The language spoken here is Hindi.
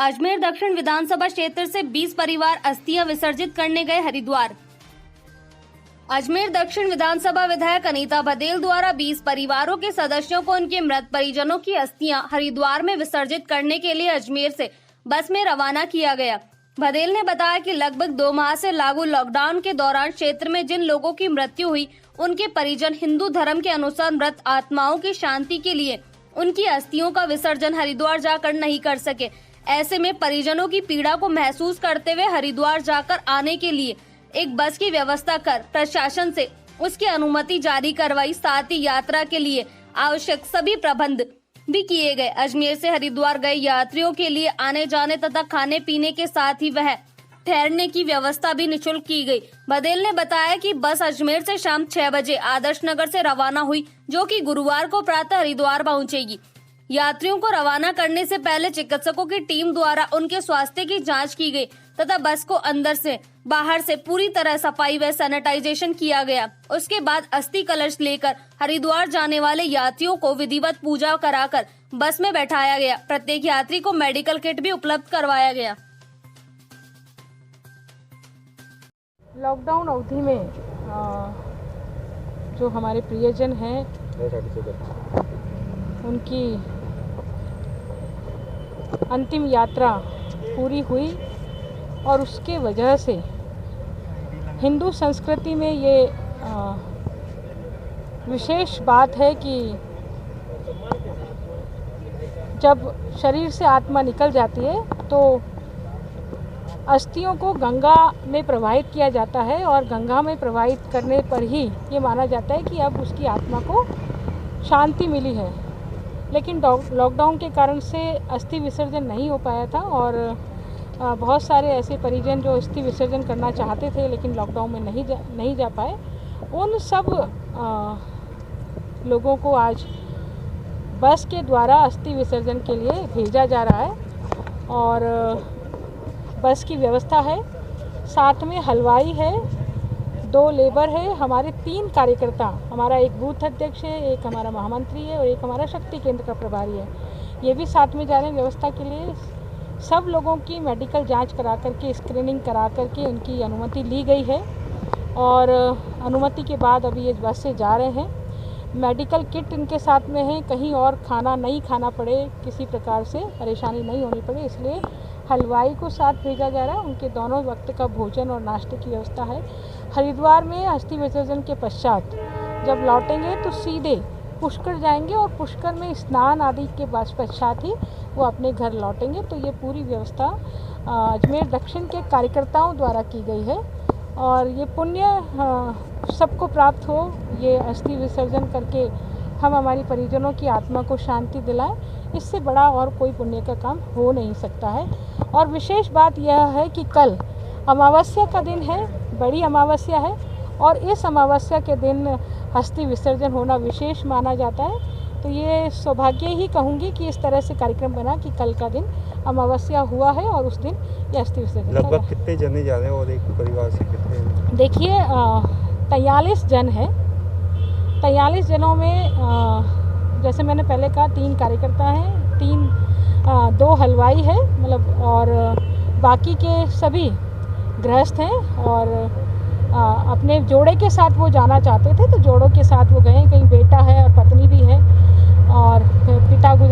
अजमेर दक्षिण विधानसभा क्षेत्र से 20 परिवार अस्थियां विसर्जित करने गए हरिद्वार। अजमेर दक्षिण विधानसभा विधायक अनीता बदेल द्वारा 20 परिवारों के सदस्यों को उनके मृत परिजनों की अस्थियां हरिद्वार में विसर्जित करने के लिए अजमेर से बस में रवाना किया गया। बदेल ने बताया कि लगभग 2 माह से लागू लॉकडाउन के दौरान क्षेत्र में जिन लोगों की मृत्यु हुई, उनके परिजन हिंदू धर्म के अनुसार मृत आत्माओं की शांति के लिए उनकी अस्थियों का विसर्जन हरिद्वार जाकर नहीं कर सके। ऐसे में परिजनों की पीड़ा को महसूस करते हुए हरिद्वार जाकर आने के लिए एक बस की व्यवस्था कर प्रशासन से उसकी अनुमति जारी करवाई। साथ ही यात्रा के लिए आवश्यक सभी प्रबंध भी किए गए। अजमेर से हरिद्वार गए यात्रियों के लिए आने जाने तथा खाने पीने के साथ ही वह ठहरने की व्यवस्था भी निःशुल्क की गई। बदेल ने बताया कि बस अजमेर से शाम 6 बजे आदर्श नगर से रवाना हुई, जो कि गुरुवार को प्रातः हरिद्वार पहुंचेगी। यात्रियों को रवाना करने से पहले चिकित्सकों की टीम द्वारा उनके स्वास्थ्य की जांच की गई तथा बस को अंदर से बाहर से पूरी तरह सफाई व सैनिटाइजेशन किया गया। उसके बाद अस्थि कलश लेकर हरिद्वार जाने वाले यात्रियों को विधिवत पूजा कराकर बस में बैठाया गया। प्रत्येक यात्री को मेडिकल किट भी उपलब्ध करवाया गया। लॉकडाउन अवधि में जो हमारे प्रियजन हैं उनकी अंतिम यात्रा पूरी हुई और उसके वजह से हिंदू संस्कृति में ये विशेष बात है कि जब शरीर से आत्मा निकल जाती है तो अस्थियों को गंगा में प्रवाहित किया जाता है और गंगा में प्रवाहित करने पर ही ये माना जाता है कि अब उसकी आत्मा को शांति मिली है। लेकिन लॉकडाउन के कारण से अस्थि विसर्जन नहीं हो पाया था और बहुत सारे ऐसे परिजन जो अस्थि विसर्जन करना चाहते थे लेकिन लॉकडाउन में नहीं जा पाए, उन सब लोगों को आज बस के द्वारा अस्थि विसर्जन के लिए भेजा जा रहा है और बस की व्यवस्था है, साथ में हलवाई है, 2 लेबर है, हमारे 3 कार्यकर्ता, हमारा एक बूथ अध्यक्ष है, एक हमारा महामंत्री है और एक हमारा शक्ति केंद्र का प्रभारी है, ये भी साथ में जा रहे हैं। व्यवस्था के लिए सब लोगों की मेडिकल जांच करा करके, स्क्रीनिंग करा करके उनकी अनुमति ली गई है और अनुमति के बाद अभी ये बस से जा रहे हैं। मेडिकल किट इनके साथ में है, कहीं और खाना नहीं खाना पड़े, किसी प्रकार से परेशानी नहीं होनी पड़े, इसलिए हलवाई को साथ भेजा जा रहा है। उनके दोनों वक्त का भोजन और नाश्ते की व्यवस्था है। हरिद्वार में अस्थि विसर्जन के पश्चात जब लौटेंगे तो सीधे पुष्कर जाएंगे और पुष्कर में स्नान आदि के पश्चात ही वो अपने घर लौटेंगे। तो ये पूरी व्यवस्था अजमेर दक्षिण के कार्यकर्ताओं द्वारा की गई है और ये पुण्य सबको प्राप्त हो। ये अस्थि विसर्जन करके हम हमारी परिजनों की आत्मा को शांति दिलाएं, इससे बड़ा और कोई पुण्य का काम हो नहीं सकता है। और विशेष बात यह है कि कल अमावस्या का दिन है, बड़ी अमावस्या है और इस अमावस्या के दिन अस्थि विसर्जन होना विशेष माना जाता है। तो ये सौभाग्य ही कहूँगी कि इस तरह से कार्यक्रम बना कि कल का दिन अमावस्या हुआ है और उस दिन ये अस्थि विसर्जन। लगभग कितने जने जा रहे हैं और एक परिवार से कितने? देखिए 43 जन है। 43 जनों में जैसे मैंने पहले कहा 3 कार्यकर्ता हैं, 2 हलवाई है मतलब, और बाकी के सभी गृहस्थ हैं और अपने जोड़े के साथ वो जाना चाहते थे तो जोड़ों के साथ वो गए। कहीं बेटा है और पत्नी भी है और पिता गुजर